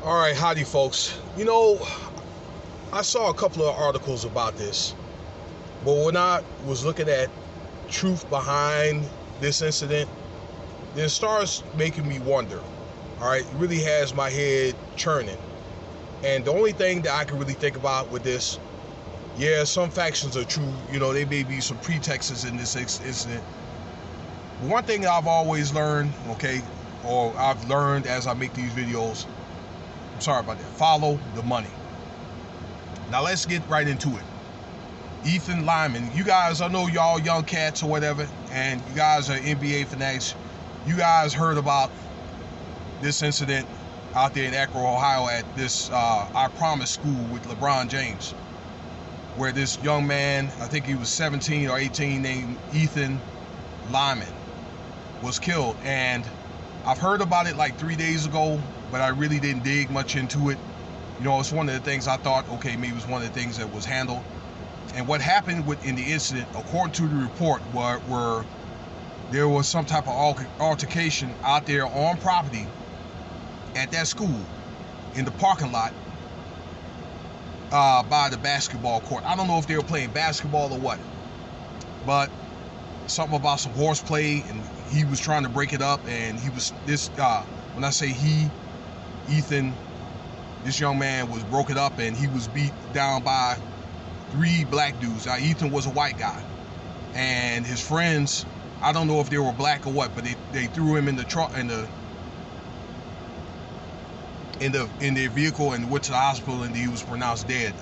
All right, howdy, folks. I saw a couple of articles about this, but when I was looking at truth behind this incident, then it starts making me wonder. All right, it really has my head churning. And the only thing that I can really think about with this, yeah, some factions are true. There may be some pretexts in this incident. But one thing I've always learned, or I've learned as I make these videos, I'm sorry about that, follow the money. Now let's get right into it. Ethan Lyman, you guys, I know y'all young cats or whatever, and you guys are NBA fanatics. You guys heard about this incident out there in Akron, Ohio at this I Promise School with LeBron James, where this young man, I think he was 17 or 18, named Ethan Lyman, was killed. And I've heard about it like 3 days ago, but I really didn't dig much into it. It's one of the things I thought, okay, maybe it was one of the things that was handled. And what happened in the incident, according to the report, were there was some type of altercation out there on property at that school in the parking lot by the basketball court. I don't know if they were playing basketball or what, but something about some horseplay, and he was trying to break it up. And he was when I say he, Ethan, this young man was broken up, and he was beat down by 3 black dudes. Now, Ethan was a white guy, and his friends, I don't know if they were black or what, but they threw him in the truck in their vehicle and went to the hospital, and he was pronounced dead.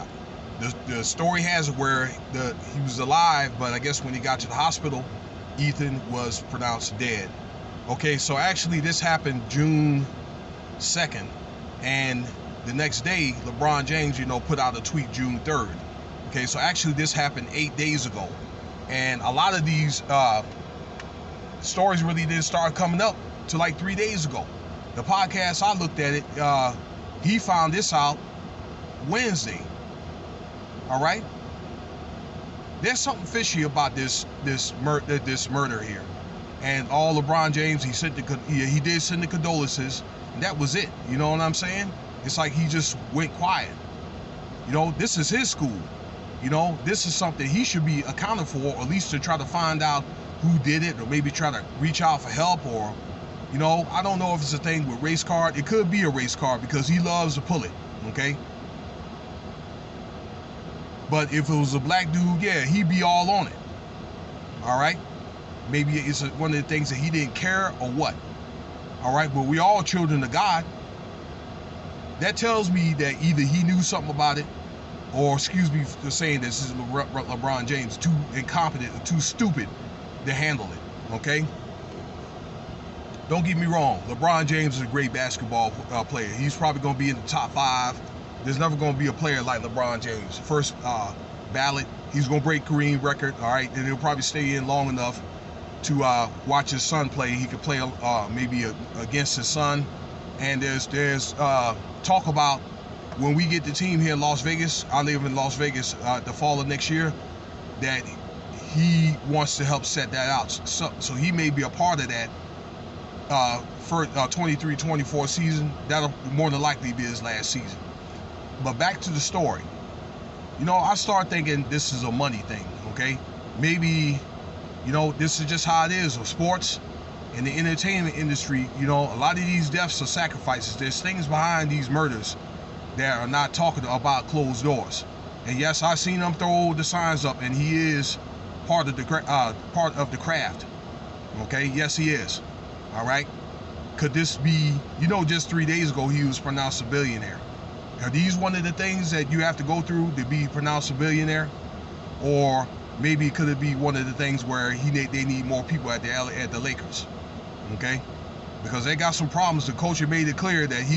The story has it where he was alive, but I guess when he got to the hospital, Ethan was pronounced dead. Okay, so actually this happened June 2nd, and the next day LeBron James, put out a tweet June 3rd. Okay, so actually this happened 8 days ago, and a lot of these stories really didn't start coming up till like 3 days ago. The podcast I looked at it, he found this out Wednesday. All right, there's something fishy about this murder here, and all LeBron James, he did send the condolences, and that was it. You know what I'm saying? It's like he just went quiet. This is his school. This is something he should be accounted for, or at least to try to find out who did it, or maybe try to reach out for help, or I don't know if it's a thing with race card. It could be a race card because he loves to pull it, okay? But if it was a black dude, yeah, he'd be all on it, all right? Maybe it's one of the things that he didn't care or what, all right? But we all children of God. That tells me that either he knew something about it, or, excuse me for saying this is LeBron James, too incompetent or too stupid to handle it, okay? Don't get me wrong, LeBron James is a great basketball player. He's probably going to be in the top 5. There's never going to be a player like LeBron James. First ballot, he's going to break Kareem's record, all right? And he'll probably stay in long enough to watch his son play. He could play maybe against his son. And there's talk about when we get the team here in Las Vegas, I live in Las Vegas, the fall of next year, that he wants to help set that out. So he may be a part of that for 23-24 season. That'll more than likely be his last season. But back to the story. I start thinking this is a money thing, okay? Maybe, this is just how it is with sports. In the entertainment industry, a lot of these deaths are sacrifices. There's things behind these murders that are not talking about closed doors. And yes, I've seen them throw the signs up, and he is part of the craft. Okay, yes, he is. All right. Could this be? Just 3 days ago he was pronounced a billionaire. Are these one of the things that you have to go through to be pronounced a billionaire, or maybe could it be one of the things where they need more people at the Lakers? Okay, because they got some problems. The coach had made it clear that he